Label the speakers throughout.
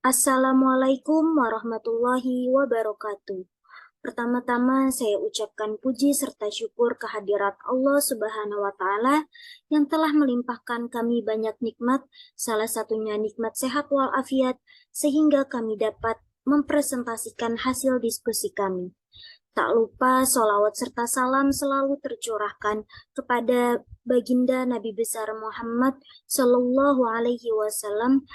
Speaker 1: Assalamualaikum warahmatullahi wabarakatuh. Pertama-tama saya ucapkan puji serta syukur kehadirat Allah Subhanahu wa Ta'ala yang telah melimpahkan kami banyak nikmat, salah satunya nikmat sehat walafiat, sehingga kami dapat mempresentasikan hasil diskusi kami. Tak lupa sholawat serta salam selalu tercurahkan kepada baginda Nabi besar Muhammad Sallallahu Alaihi Wasallam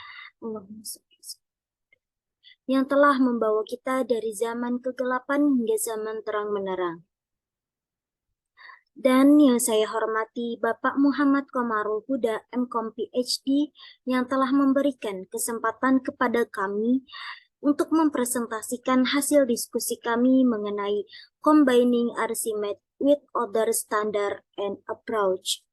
Speaker 1: yang telah membawa kita dari zaman kegelapan hingga zaman terang menerang. Dan yang saya hormati Bapak Muhammad Komarul Huda, MKom PhD, yang telah memberikan kesempatan kepada kami untuk mempresentasikan hasil diskusi kami mengenai combining Archimedes with other standard and approach.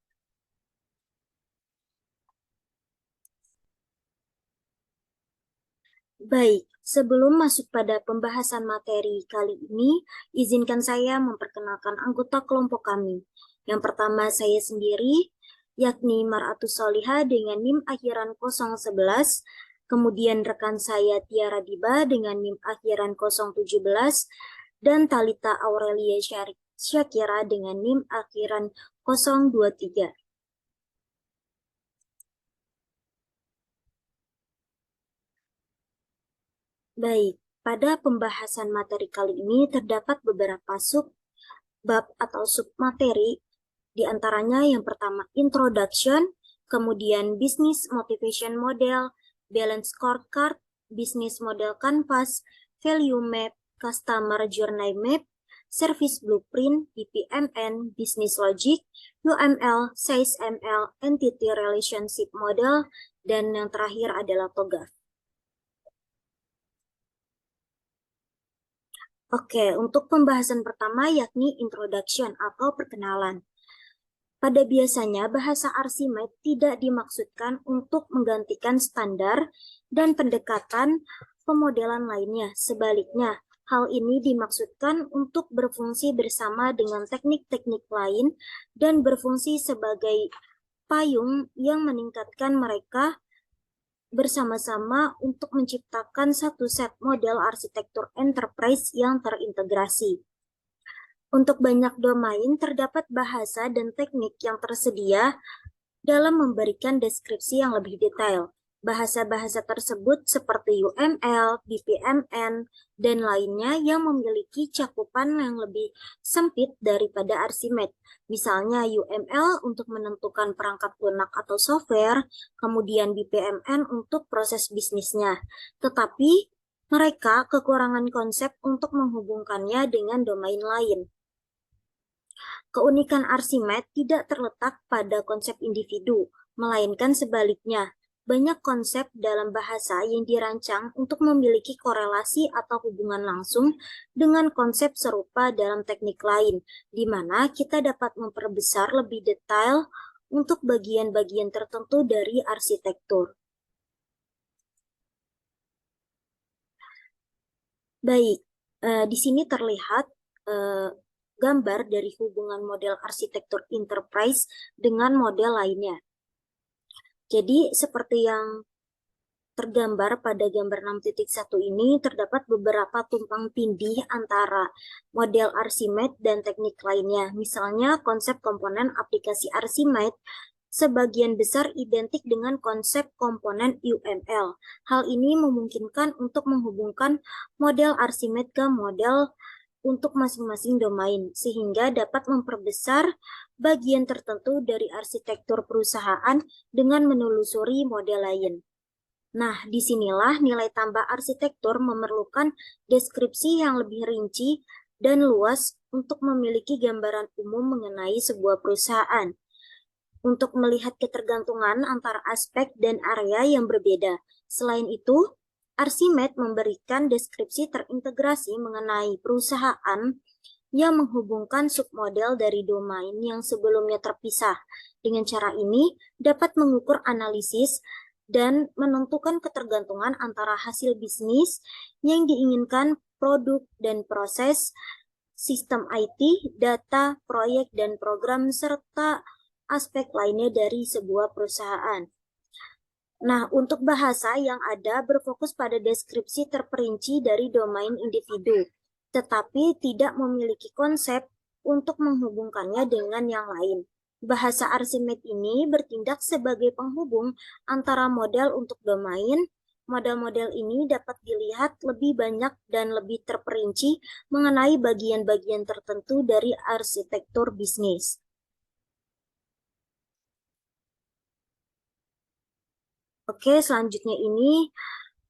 Speaker 1: Baik, sebelum masuk pada pembahasan materi kali ini, izinkan saya memperkenalkan anggota kelompok kami. Yang pertama saya sendiri, yakni Mar'atus Solihah dengan NIM akhiran 011, kemudian rekan saya Tiara Diba dengan NIM akhiran 017, dan Talita Aurelia Syakira dengan NIM akhiran 023. Baik, pada pembahasan materi kali ini terdapat beberapa sub-bab atau sub-materi, di antaranya yang pertama introduction, kemudian business motivation model, balance scorecard, business model canvas, value map, customer journey map, service blueprint, BPMN, business logic, UML, size ML, entity relationship model, dan yang terakhir adalah TOGAF. Oke, untuk pembahasan pertama yakni introduction atau perkenalan. Pada biasanya bahasa Archimedes tidak dimaksudkan untuk menggantikan standar dan pendekatan pemodelan lainnya. Sebaliknya, hal ini dimaksudkan untuk berfungsi bersama dengan teknik-teknik lain dan berfungsi sebagai payung yang meningkatkan mereka bersama-sama untuk menciptakan satu set model arsitektur enterprise yang terintegrasi. Untuk banyak domain, terdapat bahasa dan teknik yang tersedia dalam memberikan deskripsi yang lebih detail. Bahasa-bahasa tersebut seperti UML, BPMN, dan lainnya yang memiliki cakupan yang lebih sempit daripada Archimedes. Misalnya UML untuk menentukan perangkat lunak atau software, kemudian BPMN untuk proses bisnisnya. Tetapi mereka kekurangan konsep untuk menghubungkannya dengan domain lain. Keunikan Archimedes tidak terletak pada konsep individu, melainkan sebaliknya. Banyak konsep dalam bahasa yang dirancang untuk memiliki korelasi atau hubungan langsung dengan konsep serupa dalam teknik lain, di mana kita dapat memperbesar lebih detail untuk bagian-bagian tertentu dari arsitektur. Baik, di sini terlihat gambar dari hubungan model arsitektur enterprise dengan model lainnya. Jadi, seperti yang tergambar pada gambar 6.1 ini, terdapat beberapa tumpang tindih antara model Archimedes dan teknik lainnya. Misalnya, konsep komponen aplikasi Archimedes sebagian besar identik dengan konsep komponen UML. Hal ini memungkinkan untuk menghubungkan model Archimedes ke model untuk masing-masing domain, sehingga dapat memperbesar bagian tertentu dari arsitektur perusahaan dengan menelusuri model lain. Nah, disinilah nilai tambah arsitektur memerlukan deskripsi yang lebih rinci dan luas untuk memiliki gambaran umum mengenai sebuah perusahaan. Untuk melihat ketergantungan antara aspek dan area yang berbeda. Selain itu, Archimedes memberikan deskripsi terintegrasi mengenai perusahaan yang menghubungkan submodel dari domain yang sebelumnya terpisah. Dengan cara ini, dapat mengukur analisis dan menentukan ketergantungan antara hasil bisnis yang diinginkan, produk dan proses, sistem IT, data, proyek dan program, serta aspek lainnya dari sebuah perusahaan. Nah, untuk bahasa yang ada berfokus pada deskripsi terperinci dari domain individu, tetapi tidak memiliki konsep untuk menghubungkannya dengan yang lain. Bahasa Archimedes ini bertindak sebagai penghubung antara model untuk domain. Model-model ini dapat dilihat lebih banyak dan lebih terperinci mengenai bagian-bagian tertentu dari arsitektur bisnis. Oke, selanjutnya ini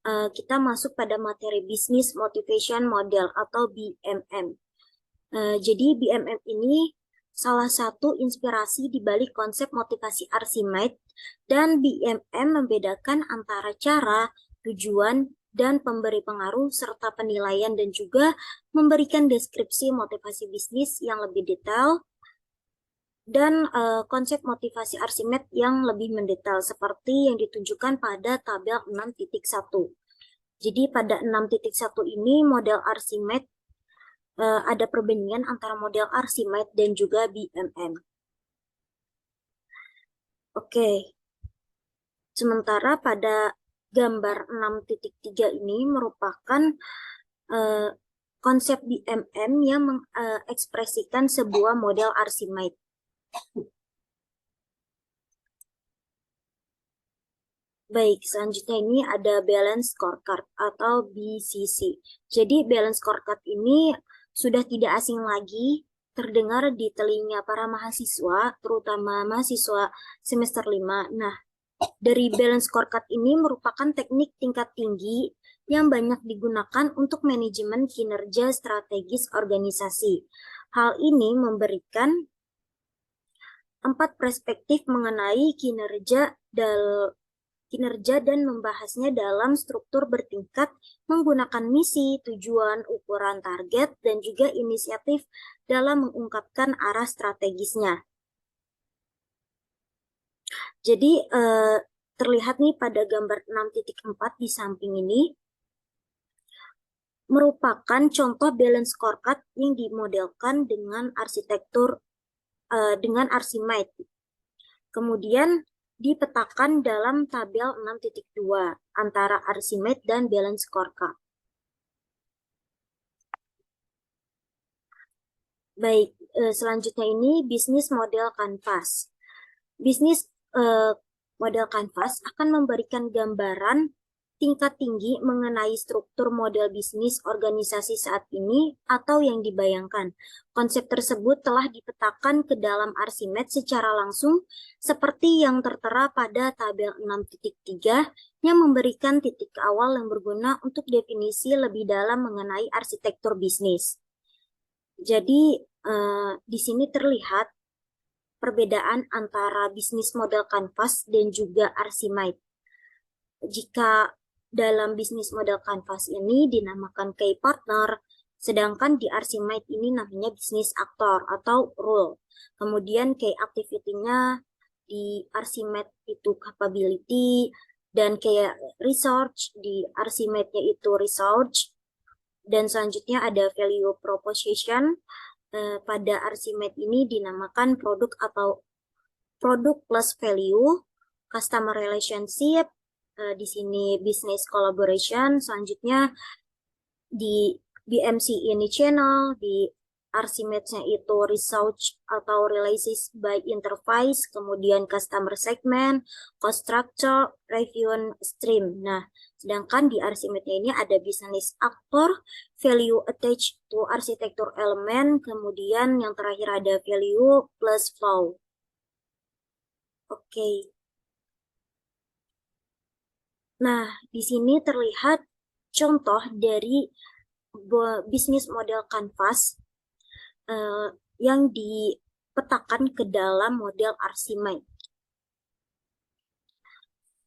Speaker 1: kita masuk pada materi Business Motivation Model atau BMM. Jadi BMM ini salah satu inspirasi di balik konsep motivasi Archimedes, dan BMM membedakan antara cara, tujuan, dan pemberi pengaruh serta penilaian, dan juga memberikan deskripsi motivasi bisnis yang lebih detail dan konsep motivasi Archimedes yang lebih mendetail seperti yang ditunjukkan pada tabel 6.1. Jadi pada 6.1 ini model Archimedes ada perbandingan antara model Archimedes dan juga BMM. Oke, sementara pada gambar 6.3 ini merupakan uh, konsep BMM yang mengekspresikan sebuah model Archimedes. Baik, selanjutnya ini ada balance scorecard atau BCC. Jadi balance scorecard ini sudah tidak asing lagi terdengar di telinga para mahasiswa, terutama mahasiswa semester 5. Nah, dari balance scorecard ini merupakan teknik tingkat tinggi yang banyak digunakan untuk manajemen kinerja strategis organisasi. Hal ini memberikan 4 perspektif mengenai kinerja dan membahasnya dalam struktur bertingkat menggunakan misi, tujuan, ukuran target, dan juga inisiatif dalam mengungkapkan arah strategisnya. Jadi terlihat nih pada gambar 6.4 di samping ini merupakan contoh balance scorecard yang dimodelkan dengan arsitektur dengan Archimedes. Kemudian dipetakan dalam tabel 6.2 antara Archimedes dan balance scorecard. Baik, selanjutnya ini bisnis model kanvas. Bisnis model kanvas akan memberikan gambaran tingkat tinggi mengenai struktur model bisnis organisasi saat ini atau yang dibayangkan. Konsep tersebut telah dipetakan ke dalam Archimedes secara langsung seperti yang tertera pada tabel 6.3 yang memberikan titik awal yang berguna untuk definisi lebih dalam mengenai arsitektur bisnis. Jadi di sini terlihat perbedaan antara bisnis model kanvas dan juga Archimedes. Jika dalam bisnis model kanvas ini dinamakan key partner, sedangkan di Archimedes ini namanya bisnis aktor atau role. Kemudian key activity-nya di Archimedes itu capability, dan kayak research di Archimedes-nya itu research, dan selanjutnya ada value proposition. Pada Archimedes ini dinamakan produk atau produk plus value, customer relationship, di sini business collaboration, selanjutnya di BMC ini channel, di Archimedes-nya itu research atau realizes by interface, kemudian customer segment, cost structure, revenue stream. Nah, sedangkan di Archimedes ini ada business actor, value attached to architecture element, kemudian yang terakhir ada value plus flow. Oke. Nah, di sini terlihat contoh dari bisnis model kanvas yang dipetakan ke dalam model Archimedes.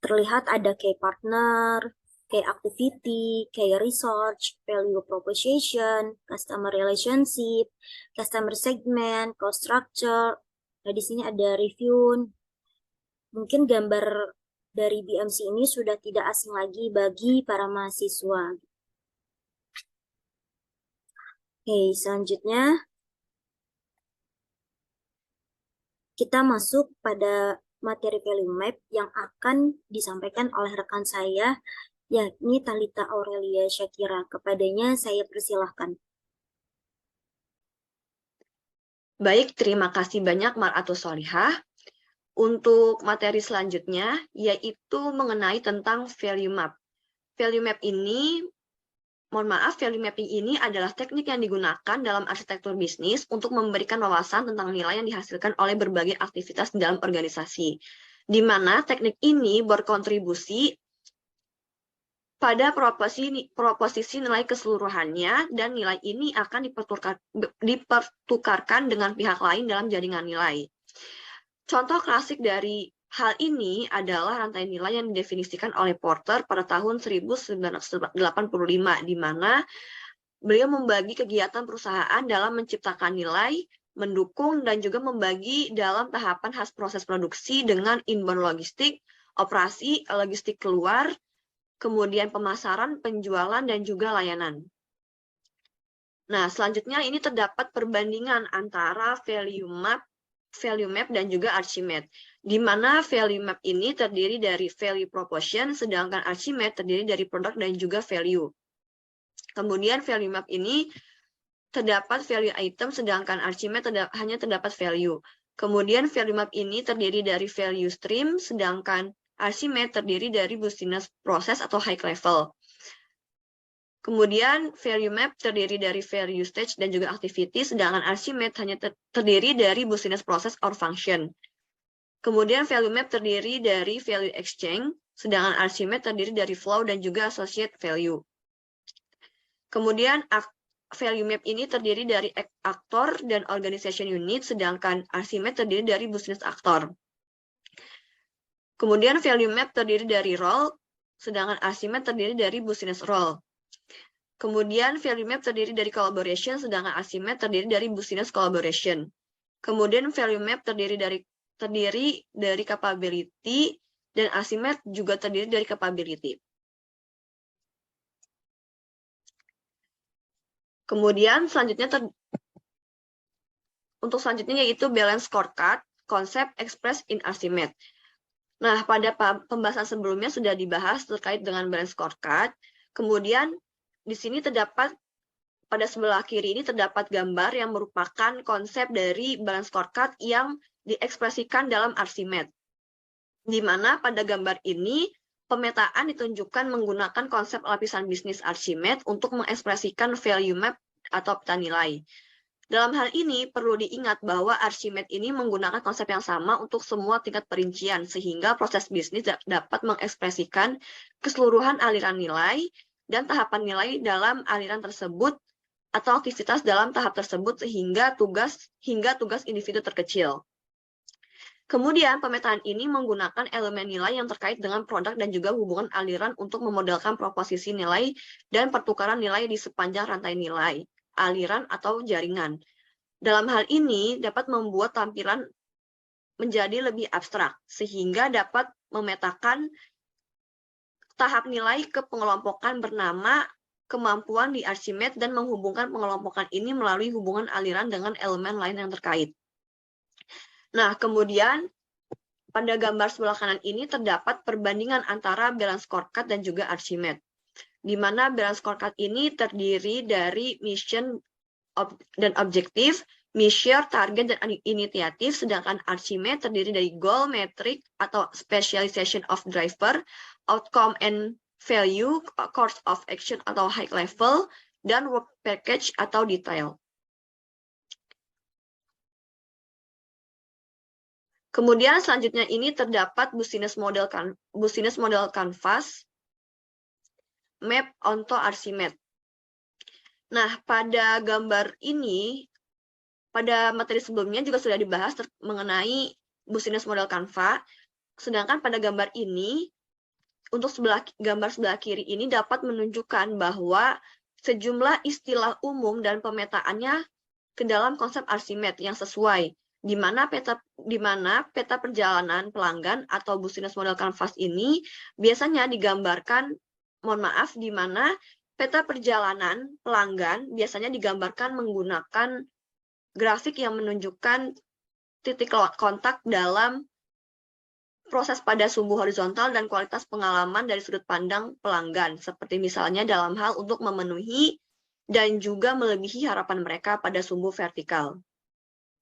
Speaker 1: Terlihat ada key partner, key activity, key research, value proposition, customer relationship, customer segment, cost structure. Nah, di sini ada review. Mungkin gambar dari BMC ini sudah tidak asing lagi bagi para mahasiswa. Oke, selanjutnya kita masuk pada materi value map yang akan disampaikan oleh rekan saya, yakni Thalita Aurelia Syakira. Kepadanya saya persilahkan.
Speaker 2: Baik, terima kasih banyak Mar'atus Solihah. Untuk materi selanjutnya, yaitu mengenai tentang value map. Value map ini, mohon maaf, value mapping ini adalah teknik yang digunakan dalam arsitektur bisnis untuk memberikan wawasan tentang nilai yang dihasilkan oleh berbagai aktivitas di dalam organisasi, di mana teknik ini berkontribusi pada proposisi nilai keseluruhannya, dan nilai ini akan dipertukarkan dengan pihak lain dalam jaringan nilai. Contoh klasik dari hal ini adalah rantai nilai yang didefinisikan oleh Porter pada tahun 1985, di mana beliau membagi kegiatan perusahaan dalam menciptakan nilai, mendukung, dan juga membagi dalam tahapan khas proses produksi dengan inbound logistik, operasi, logistik keluar, kemudian pemasaran, penjualan, dan juga layanan. Nah, selanjutnya ini terdapat perbandingan antara value map, dan juga Archimedes, di mana value map ini terdiri dari value proportion, sedangkan Archimedes terdiri dari produk dan juga value. Kemudian value map ini terdapat value item, sedangkan Archimedes hanya terdapat value. Kemudian value map ini terdiri dari value stream, sedangkan Archimedes terdiri dari business process atau high level. Kemudian value map terdiri dari value stage dan juga activity, sedangkan Archimedes hanya terdiri dari business process or function. Kemudian value map terdiri dari value exchange, sedangkan Archimedes terdiri dari flow dan juga associate value. Kemudian value map ini terdiri dari aktor dan organization unit, sedangkan Archimedes terdiri dari business aktor. Kemudian value map terdiri dari role, sedangkan Archimedes terdiri dari business role. Kemudian value map terdiri dari collaboration, sedangkan Archimedes terdiri dari business collaboration. Kemudian value map terdiri dari capability, dan Archimedes juga terdiri dari capability. Kemudian untuk selanjutnya yaitu balance scorecard, konsep expressed in Archimedes. Nah, pada pembahasan sebelumnya sudah dibahas terkait dengan balance scorecard. Kemudian di sini terdapat pada sebelah kiri ini terdapat gambar yang merupakan konsep dari balance scorecard yang diekspresikan dalam Archimedes. Di mana pada gambar ini pemetaan ditunjukkan menggunakan konsep lapisan bisnis Archimedes untuk mengekspresikan value map atau peta nilai. Dalam hal ini perlu diingat bahwa Archimedes ini menggunakan konsep yang sama untuk semua tingkat perincian, sehingga proses bisnis dapat mengekspresikan keseluruhan aliran nilai dan tahapan nilai dalam aliran tersebut atau aktivitas dalam tahap tersebut hingga tugas individu terkecil. Kemudian pemetaan ini menggunakan elemen nilai yang terkait dengan produk dan juga hubungan aliran untuk memodelkan proposisi nilai dan pertukaran nilai di sepanjang rantai nilai, aliran atau jaringan. Dalam hal ini dapat membuat tampilan menjadi lebih abstrak, sehingga dapat memetakan tahap nilai ke pengelompokan bernama kemampuan di Archimedes dan menghubungkan pengelompokan ini melalui hubungan aliran dengan elemen lain yang terkait. Nah, kemudian pada gambar sebelah kanan ini terdapat perbandingan antara balance scorecard dan juga Archimedes, di mana balance scorecard ini terdiri dari mission dan objektif, measure, target, dan initiative, sedangkan Archimedes terdiri dari goal, metric, atau specialization of driver, outcome and value, course of action atau high level, dan work package atau detail. Kemudian selanjutnya ini terdapat business model canvas map onto Archimedes. Nah, pada gambar ini, pada materi sebelumnya juga sudah dibahas mengenai business model canvas, sedangkan pada gambar ini, untuk gambar sebelah kiri ini dapat menunjukkan bahwa sejumlah istilah umum dan pemetaannya ke dalam konsep Archimedes yang sesuai, di mana peta perjalanan pelanggan atau business model canvas ini biasanya digambarkan, di mana peta perjalanan pelanggan biasanya digambarkan menggunakan grafik yang menunjukkan titik kontak dalam proses pada sumbu horizontal dan kualitas pengalaman dari sudut pandang pelanggan, seperti misalnya dalam hal untuk memenuhi dan juga melebihi harapan mereka pada sumbu vertikal.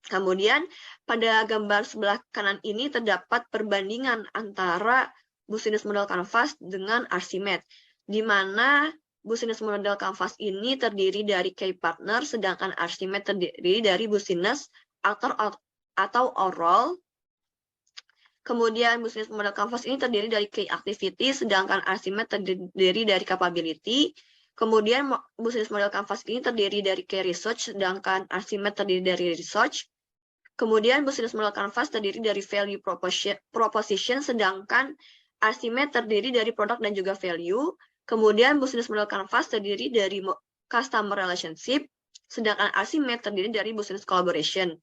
Speaker 2: Kemudian pada gambar sebelah kanan ini terdapat perbandingan antara Business Model Canvas dengan Archimedes, di mana Business Model Canvas ini terdiri dari key partner, sedangkan Archimedes terdiri dari business atau role. Kemudian Business Model Canvas ini terdiri dari key activity, sedangkan Archimedes terdiri dari capability. Kemudian Business Model Canvas ini terdiri dari key research, sedangkan Archimedes terdiri dari research. Kemudian Business Model Canvas terdiri dari value proposition, sedangkan Archimedes terdiri dari product dan juga value. Kemudian Business Model Canvas terdiri dari customer relationship, sedangkan Archimedes terdiri dari business collaboration.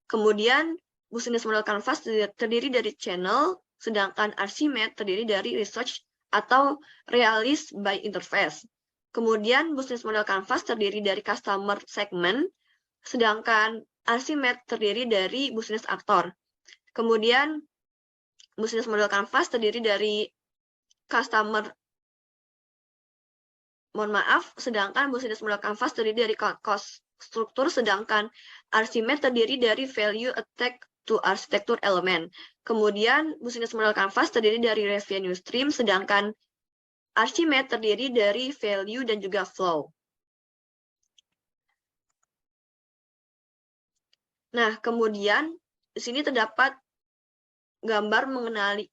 Speaker 2: Kemudian Business Model Canvas terdiri dari channel, sedangkan Archimedes terdiri dari research atau realist by interface. Kemudian Business Model Canvas terdiri dari customer segment, sedangkan Archimedes terdiri dari business actor. Kemudian Business Model Canvas terdiri dari sedangkan Business Model Canvas terdiri dari cost struktur, sedangkan Archimedes terdiri dari value attached to architecture element. Kemudian Business Model Canvas terdiri dari revenue stream, sedangkan Archimedes terdiri dari value dan juga flow. Nah, kemudian di sini terdapat gambar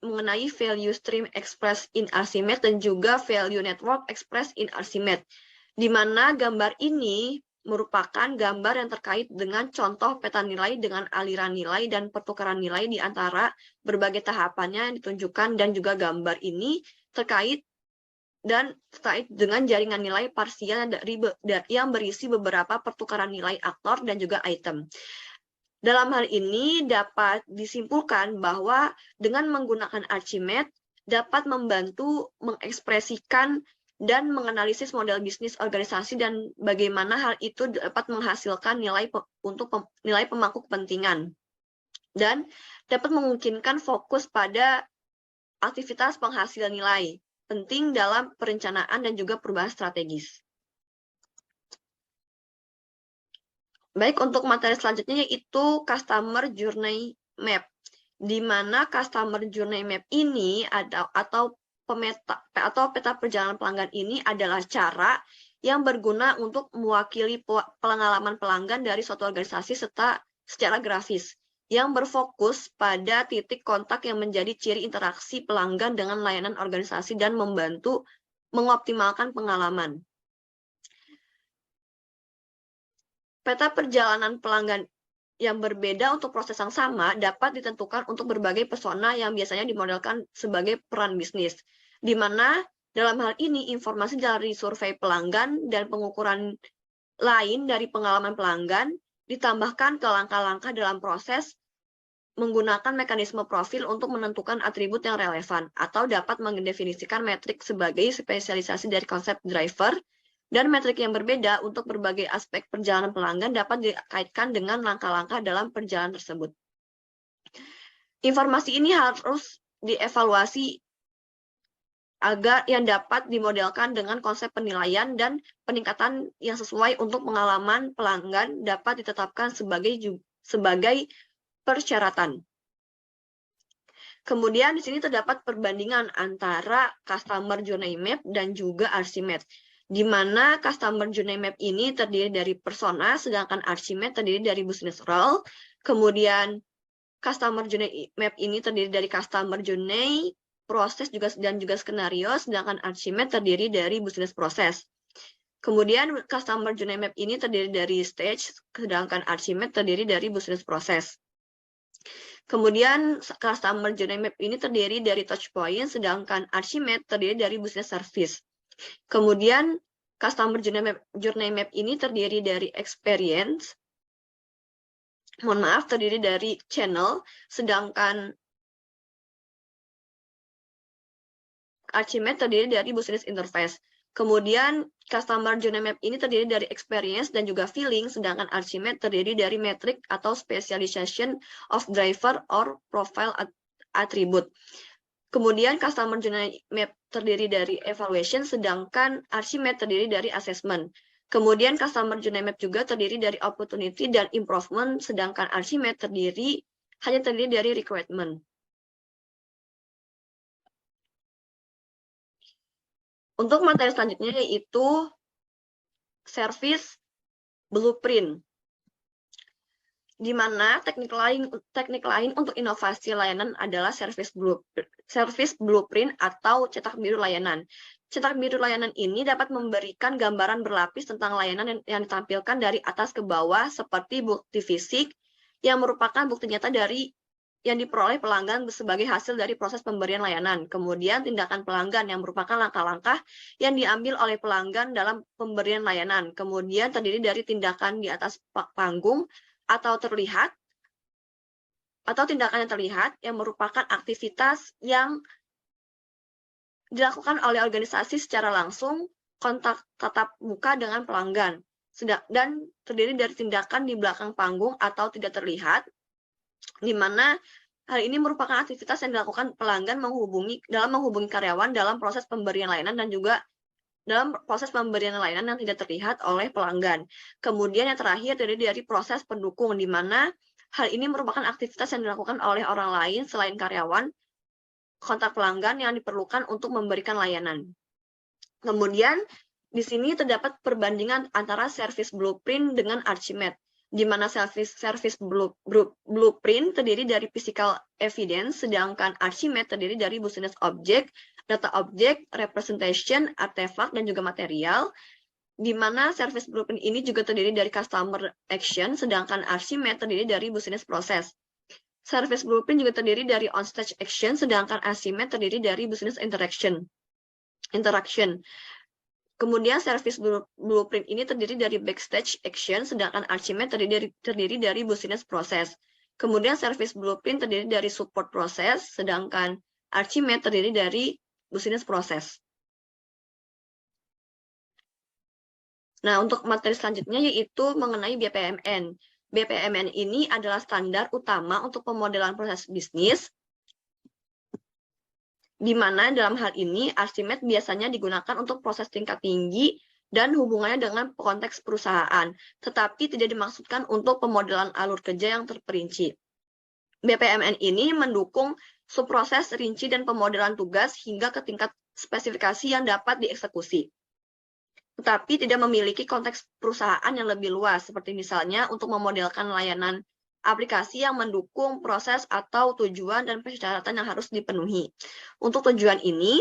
Speaker 2: mengenai value stream expressed in Archimedes dan juga value network expressed in Archimedes, di mana gambar ini merupakan gambar yang terkait dengan contoh peta nilai dengan aliran nilai dan pertukaran nilai di antara berbagai tahapannya yang ditunjukkan, dan juga gambar ini terkait dengan jaringan nilai parsial yang berisi beberapa pertukaran nilai aktor dan juga item. Dalam hal ini dapat disimpulkan bahwa dengan menggunakan Archimedes dapat membantu mengekspresikan dan menganalisis model bisnis organisasi dan bagaimana hal itu dapat menghasilkan nilai pemangku kepentingan, dan dapat memungkinkan fokus pada aktivitas penghasil nilai penting dalam perencanaan dan juga perubahan strategis. Baik, untuk materi selanjutnya yaitu Customer Journey Map, di mana Customer Journey Map ini atau peta perjalanan pelanggan ini adalah cara yang berguna untuk mewakili pengalaman pelanggan dari suatu organisasi secara grafis, yang berfokus pada titik kontak yang menjadi ciri interaksi pelanggan dengan layanan organisasi dan membantu mengoptimalkan pengalaman. Peta perjalanan pelanggan yang berbeda untuk proses yang sama dapat ditentukan untuk berbagai persona yang biasanya dimodelkan sebagai peran bisnis, di mana dalam hal ini informasi dari survei pelanggan dan pengukuran lain dari pengalaman pelanggan ditambahkan ke langkah-langkah dalam proses menggunakan mekanisme profil untuk menentukan atribut yang relevan, atau dapat mendefinisikan metrik sebagai spesialisasi dari konsep driver. Dan metrik yang berbeda untuk berbagai aspek perjalanan pelanggan dapat dikaitkan dengan langkah-langkah dalam perjalanan tersebut. Informasi ini harus dievaluasi agar yang dapat dimodelkan dengan konsep penilaian dan peningkatan yang sesuai untuk pengalaman pelanggan dapat ditetapkan sebagai persyaratan. Kemudian di sini terdapat perbandingan antara Customer Journey Map dan juga Archimedes, di mana Customer Journey Map ini terdiri dari persona, sedangkan Archimedes terdiri dari business role. Kemudian Customer Journey Map ini terdiri dari Customer Journey, proses dan juga skenario, sedangkan Archimedes terdiri dari business proses. Kemudian Customer Journey Map ini terdiri dari stage, sedangkan Archimedes terdiri dari business proses. Kemudian Customer Journey Map ini terdiri dari touch point, sedangkan Archimedes terdiri dari business service. Kemudian Customer Journey Map ini terdiri dari experience, terdiri dari channel, sedangkan Archimedes terdiri dari business interface. Kemudian Customer Journey Map ini terdiri dari experience dan juga feeling, sedangkan Archimedes terdiri dari metric atau specialization of driver or profile atribut. Kemudian Customer Journey Map terdiri dari evaluation, sedangkan Archimate terdiri dari assessment. Kemudian Customer Journey Map juga terdiri dari opportunity dan improvement, sedangkan Archimate hanya terdiri dari requirement. Untuk materi selanjutnya yaitu service blueprint, di mana teknik lain untuk inovasi layanan adalah service blueprint atau cetak biru layanan. Cetak biru layanan ini dapat memberikan gambaran berlapis tentang layanan yang ditampilkan dari atas ke bawah, seperti bukti fisik yang merupakan bukti nyata yang diperoleh pelanggan sebagai hasil dari proses pemberian layanan. Kemudian tindakan pelanggan yang merupakan langkah-langkah yang diambil oleh pelanggan dalam pemberian layanan. Kemudian terdiri dari tindakan di atas panggung atau terlihat, atau tindakan yang terlihat yang merupakan aktivitas yang dilakukan oleh organisasi secara langsung, kontak tatap muka dengan pelanggan, dan terdiri dari tindakan di belakang panggung atau tidak terlihat, di mana hal ini merupakan aktivitas yang dilakukan pelanggan dalam menghubungi karyawan dalam proses pemberian layanan dan juga dalam proses pemberian layanan yang tidak terlihat oleh pelanggan. Kemudian yang terakhir terdiri dari proses pendukung, di mana hal ini merupakan aktivitas yang dilakukan oleh orang lain selain karyawan kontak pelanggan yang diperlukan untuk memberikan layanan. Kemudian di sini terdapat perbandingan antara service blueprint dengan Archimate, di mana service blueprint terdiri dari physical evidence, sedangkan Archimate terdiri dari business object, data object, representation, artefak, dan juga material, di mana service blueprint ini juga terdiri dari customer action, sedangkan Archimate terdiri dari business process. Service blueprint juga terdiri dari on-stage action, sedangkan Archimate terdiri dari business interaction. Kemudian service blueprint ini terdiri dari backstage action, sedangkan Archimate terdiri dari business process. Kemudian service blueprint terdiri dari support process, sedangkan Archimate terdiri dari business process. Nah, untuk materi selanjutnya yaitu mengenai BPMN. BPMN ini adalah standar utama untuk pemodelan proses bisnis, di mana dalam hal ini Archimate biasanya digunakan untuk proses tingkat tinggi dan hubungannya dengan konteks perusahaan, tetapi tidak dimaksudkan untuk pemodelan alur kerja yang terperinci. BPMN ini mendukung subproses rinci dan pemodelan tugas hingga ke tingkat spesifikasi yang dapat dieksekusi, tetapi tidak memiliki konteks perusahaan yang lebih luas, seperti misalnya untuk memodelkan layanan aplikasi yang mendukung proses atau tujuan dan persyaratan yang harus dipenuhi. Untuk tujuan ini,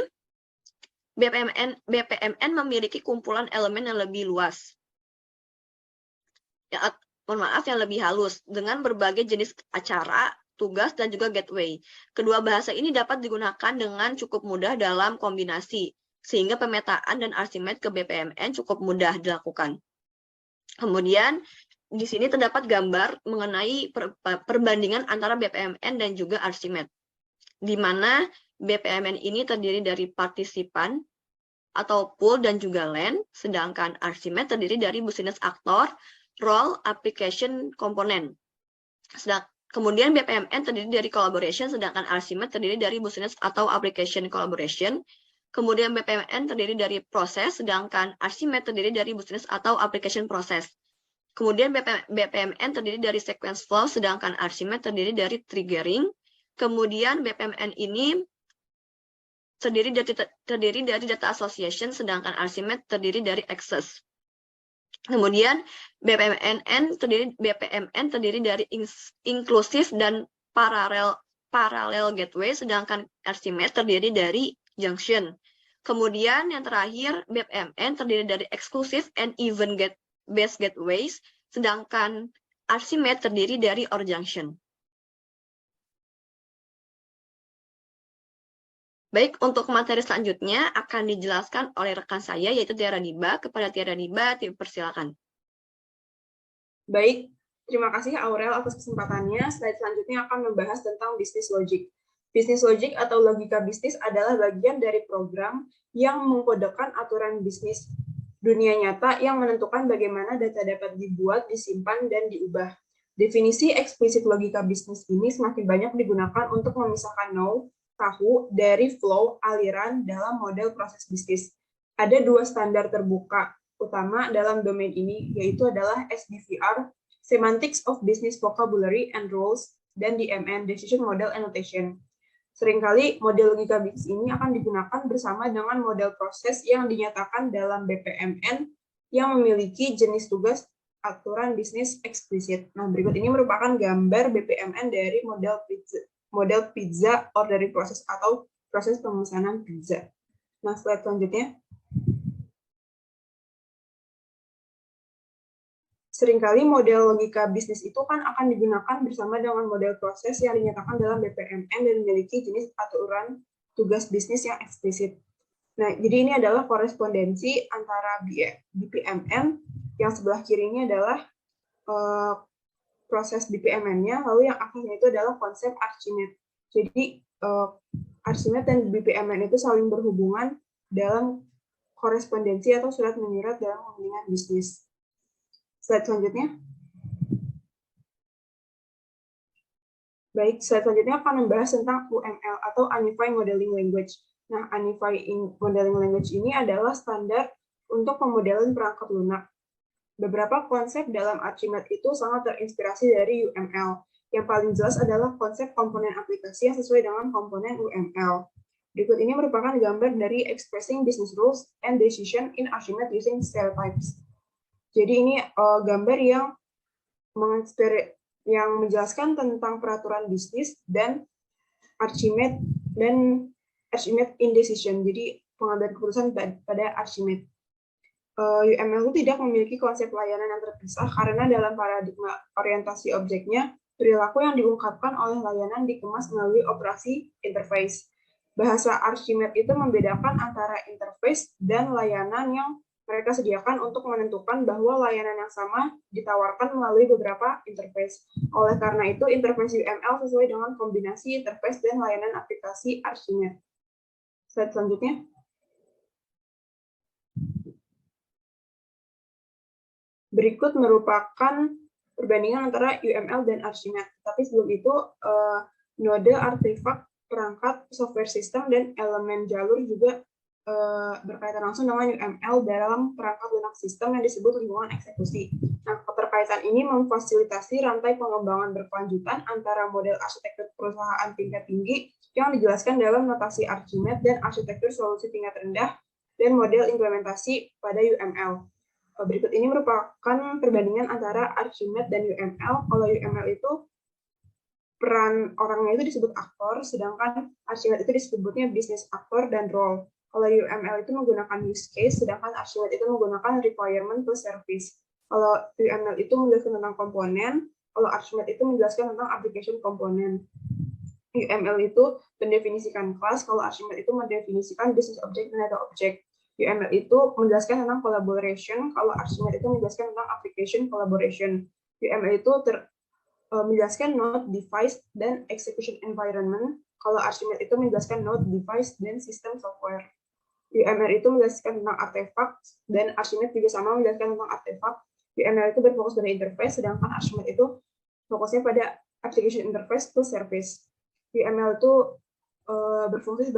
Speaker 2: BPMN memiliki kumpulan elemen yang lebih luas, yang lebih halus, dengan berbagai jenis acara, tugas, dan juga gateway. Kedua bahasa ini dapat digunakan dengan cukup mudah dalam kombinasi, sehingga pemetaan dan Archimate ke BPMN cukup mudah dilakukan. Kemudian, di sini terdapat gambar mengenai perbandingan antara BPMN dan juga Archimate, di mana BPMN ini terdiri dari partisipan atau pool dan juga land, sedangkan Archimate terdiri dari business actor, role, application, komponen. Kemudian BPMN terdiri dari collaboration, sedangkan Archimate terdiri dari business atau application collaboration. Kemudian BPMN terdiri dari proses, sedangkan Archimate terdiri dari business atau application process. Kemudian BPMN terdiri dari sequence flow, sedangkan Archimate terdiri dari triggering. Kemudian BPMN ini terdiri dari data association, sedangkan Archimate terdiri dari access. Kemudian BPMN terdiri dari inclusive dan parallel gateway, sedangkan Archimate terdiri dari junction. Kemudian yang terakhir, BPMN terdiri dari exclusive and event-based gateways, sedangkan Archimate terdiri dari OR junction. Baik, untuk materi selanjutnya akan dijelaskan oleh rekan saya, yaitu Tiara Diba. Kepada Tiara Diba, dipersilakan.
Speaker 3: Baik, terima kasih Aurel atas kesempatannya. Slide selanjutnya akan membahas tentang business logic. Business logic atau logika bisnis adalah bagian dari program yang mengkodekan aturan bisnis dunia nyata yang menentukan bagaimana data dapat dibuat, disimpan, dan diubah. Definisi eksplisit logika bisnis ini semakin banyak digunakan untuk memisahkan know, tahu, dari flow, aliran dalam model proses bisnis. Ada dua standar terbuka utama dalam domain ini, yaitu adalah SBVR, Semantics of Business Vocabulary and Rules, dan DMN, Decision Model Annotation. Seringkali model logika bisnis ini akan digunakan bersama dengan model proses yang dinyatakan dalam BPMN yang memiliki jenis tugas aturan bisnis eksplisit. Nah, berikut ini merupakan gambar BPMN dari model pizza ordering proses atau proses pemesanan pizza. Nah, slide selanjutnya. Seringkali model logika bisnis itu kan akan digunakan bersama dengan model proses yang dinyatakan dalam BPMN dan memiliki jenis aturan tugas bisnis yang eksplisit. Nah, jadi ini adalah korespondensi antara BPMN, yang sebelah kirinya adalah proses BPMN-nya, lalu yang akhirnya itu adalah konsep Archimedes. Jadi, Archimedes dan BPMN itu saling berhubungan dalam korespondensi atau surat menyurat dalam kepentingan bisnis. Slide selanjutnya. Baik, slide selanjutnya akan membahas tentang UML atau Unified Modeling Language. Nah, Unified Modeling Language ini adalah standar untuk pemodelan perangkat lunak. Beberapa konsep dalam Archimedes itu sangat terinspirasi dari UML. Yang paling jelas adalah konsep komponen aplikasi yang sesuai dengan komponen UML. Berikut ini merupakan gambar dari Expressing Business Rules and Decision in Archimedes using Stereotypes. Jadi ini gambar yang menjelaskan tentang peraturan bisnis dan Archimedes indecision. Jadi pengambilan keputusan pada Archimedes. UML itu tidak memiliki konsep layanan yang terpisah karena dalam paradigma orientasi objeknya, perilaku yang diungkapkan oleh layanan dikemas melalui operasi interface. Bahasa Archimedes itu membedakan antara interface dan layanan yang mereka sediakan untuk menentukan bahwa layanan yang sama ditawarkan melalui beberapa interface. Oleh karena itu, interface UML sesuai dengan kombinasi interface dan layanan aplikasi Archimedes. Slide selanjutnya. Berikut merupakan perbandingan antara UML dan Archimedes. Tapi sebelum itu, node, artefak, perangkat, software system, dan elemen jalur juga berkaitan langsung dengan UML dalam perangkat Linux system yang disebut lingkungan eksekusi. Nah, keterkaitan ini memfasilitasi rantai pengembangan berkelanjutan antara model arsitektur perusahaan tingkat tinggi yang dijelaskan dalam notasi Archimedes dan arsitektur solusi tingkat rendah dan model implementasi pada UML. Berikut ini merupakan perbandingan antara Archimedes dan UML. Kalau UML itu peran orangnya itu disebut aktor, sedangkan Archimedes itu disebutnya business actor dan role. Kalau UML itu menggunakan use case, sedangkan Archimedes itu menggunakan requirement plus service. Kalau UML itu menjelaskan tentang komponen, kalau Archimedes itu menjelaskan tentang application komponen. UML itu mendefinisikan kelas, kalau Archimedes itu mendefinisikan business object dan data object. UML itu menjelaskan tentang collaboration, kalau Archimedes itu menjelaskan tentang application collaboration. UML itu menjelaskan node, device, dan execution environment, kalau Archimedes itu menjelaskan node, device, dan sistem software. UML itu menjelaskan tentang artefak, dan Archimedes juga sama menjelaskan tentang artefak. UML itu berfokus pada interface, sedangkan Archimedes itu fokusnya pada application interface plus service. UML itu berfungsi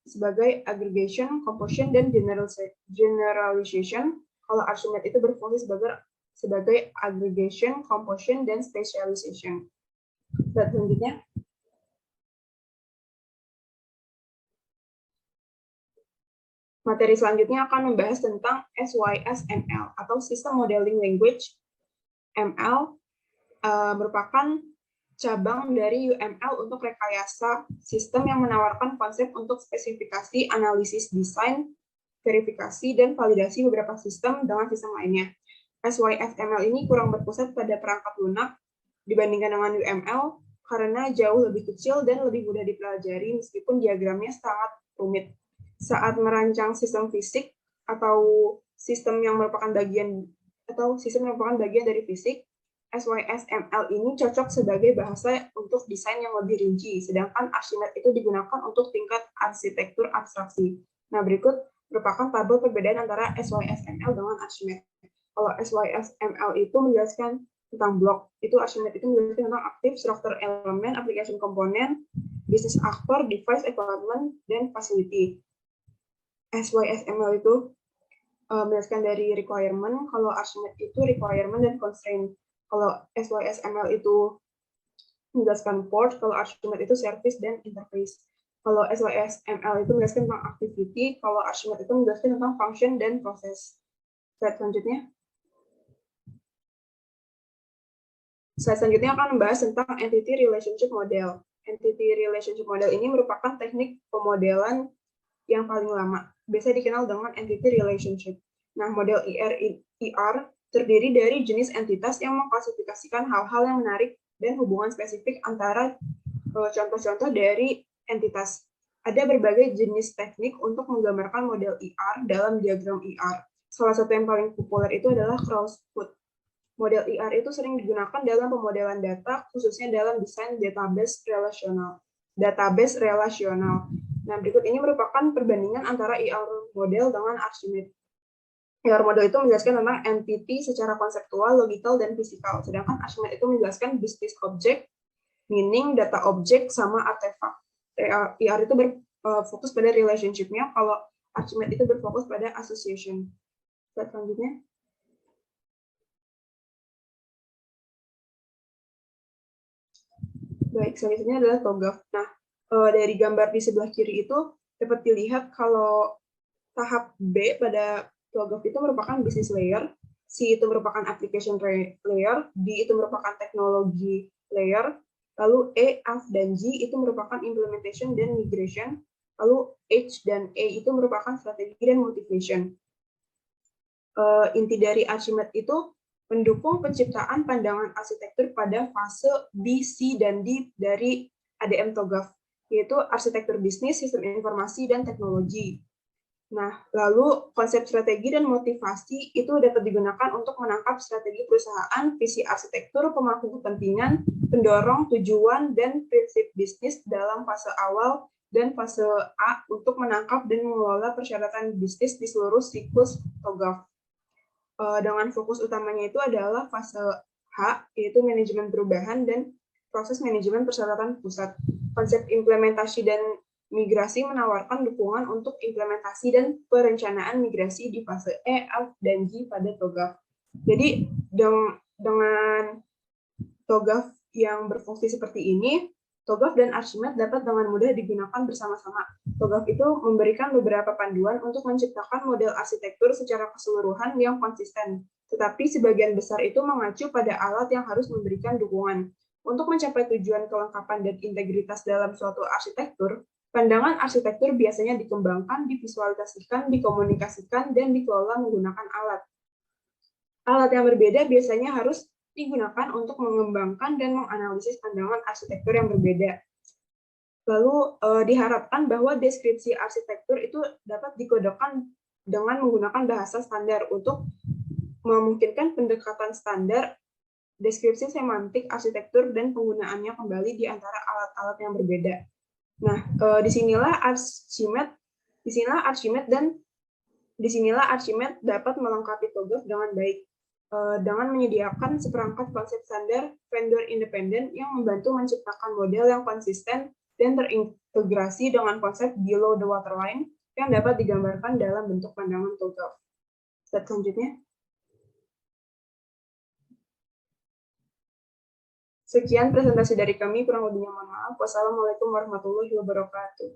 Speaker 3: sebagai aggregation, composition, dan generalization. Kalau Archimedes itu berfungsi sebagai aggregation, composition, dan specialization. Dan selanjutnya. Materi selanjutnya akan membahas tentang SYSML atau System Modeling Language. ML merupakan cabang dari UML untuk rekayasa sistem yang menawarkan konsep untuk spesifikasi, analisis, desain, verifikasi, dan validasi beberapa sistem dengan sistem lainnya. SYSML ini kurang berpusat pada perangkat lunak dibandingkan dengan UML karena jauh lebih kecil dan lebih mudah dipelajari meskipun diagramnya sangat rumit. Saat merancang sistem fisik atau sistem yang merupakan bagian dari fisik, SYSML ini cocok sebagai bahasa untuk desain yang lebih rinci, sedangkan Archimedes itu digunakan untuk tingkat arsitektur abstraksi. Nah, berikut merupakan tabel perbedaan antara SYSML dengan Archimedes. Kalau SYSML itu menjelaskan tentang blok. Itu Archimedes itu menjelaskan tentang aktif, struktur elemen, application komponen, business actor, device, equipment, dan facility. SYSML itu menjelaskan dari requirement, kalau Archimedes itu requirement dan constraint. Kalau SYSML itu menjelaskan port, kalau Archimedes itu service dan interface. Kalau SYSML itu menjelaskan tentang activity, kalau Archimedes itu menjelaskan tentang function dan proses. Slide selanjutnya. Slide selanjutnya akan membahas tentang entity relationship model. Entity relationship model ini merupakan teknik pemodelan yang paling lama, biasa dikenal dengan entity relationship. Nah, model IR terdiri dari jenis entitas yang mengklasifikasikan hal-hal yang menarik dan hubungan spesifik antara contoh-contoh dari entitas. Ada berbagai jenis teknik untuk menggambarkan model IR dalam diagram IR. Salah satu yang paling populer itu adalah Crossfoot. Model IR itu sering digunakan dalam pemodelan data, khususnya dalam desain database relasional. Nah, berikut ini merupakan perbandingan antara IR model dengan Archimedes. IR model itu menjelaskan tentang entity secara konseptual, logical, dan fisikal. Sedangkan Archimedes itu menjelaskan business object, meaning, data object, sama artefak. IR itu berfokus pada relationship-nya, kalau Archimedes itu berfokus pada association. Slide selanjutnya. Baik, selanjutnya adalah TOGAF. Nah, dari gambar di sebelah kiri itu dapat dilihat kalau tahap B pada TOGAF itu merupakan business layer, C itu merupakan application layer, D itu merupakan teknologi layer, lalu E, F, dan G itu merupakan implementation dan migration, lalu H dan E itu merupakan strategi dan motivation. Inti dari Archimedes itu mendukung penciptaan pandangan arsitektur pada fase B, C, dan D dari ADM TOGAF, yaitu arsitektur bisnis, sistem informasi, dan teknologi. Nah, lalu konsep strategi dan motivasi itu dapat digunakan untuk menangkap strategi perusahaan, visi arsitektur, pemangku kepentingan, pendorong, tujuan, dan prinsip bisnis dalam fase awal dan fase A untuk menangkap dan mengelola persyaratan bisnis di seluruh siklus TOGAF. Dengan fokus utamanya itu adalah fase H, yaitu manajemen perubahan dan proses manajemen persyaratan pusat. Konsep implementasi dan migrasi menawarkan dukungan untuk implementasi dan perencanaan migrasi di fase E, F, dan G pada TOGAF. Jadi dengan TOGAF yang berfungsi seperti ini, TOGAF dan Archimedes dapat dengan mudah digunakan bersama-sama. TOGAF itu memberikan beberapa panduan untuk menciptakan model arsitektur secara keseluruhan yang konsisten, tetapi sebagian besar itu mengacu pada alat yang harus memberikan dukungan. Untuk mencapai tujuan kelengkapan dan integritas dalam suatu arsitektur, pandangan arsitektur biasanya dikembangkan, divisualisasikan, dikomunikasikan, dan dikelola menggunakan alat. Alat yang berbeda biasanya harus digunakan untuk mengembangkan dan menganalisis pandangan arsitektur yang berbeda. Lalu diharapkan bahwa deskripsi arsitektur itu dapat dikodekan dengan menggunakan bahasa standar untuk memungkinkan pendekatan standar, deskripsi semantik arsitektur, dan penggunaannya kembali di antara alat-alat yang berbeda. Nah, disinilah Archimedes dapat melengkapi TOGAF dengan baik. Dengan menyediakan seperangkat konsep standar vendor independen yang membantu menciptakan model yang konsisten dan terintegrasi dengan konsep below the waterline yang dapat digambarkan dalam bentuk pandangan TOGAF. Slide selanjutnya. Sekian presentasi dari kami, kurang lebihnya mohon maaf. Wassalamualaikum warahmatullahi wabarakatuh.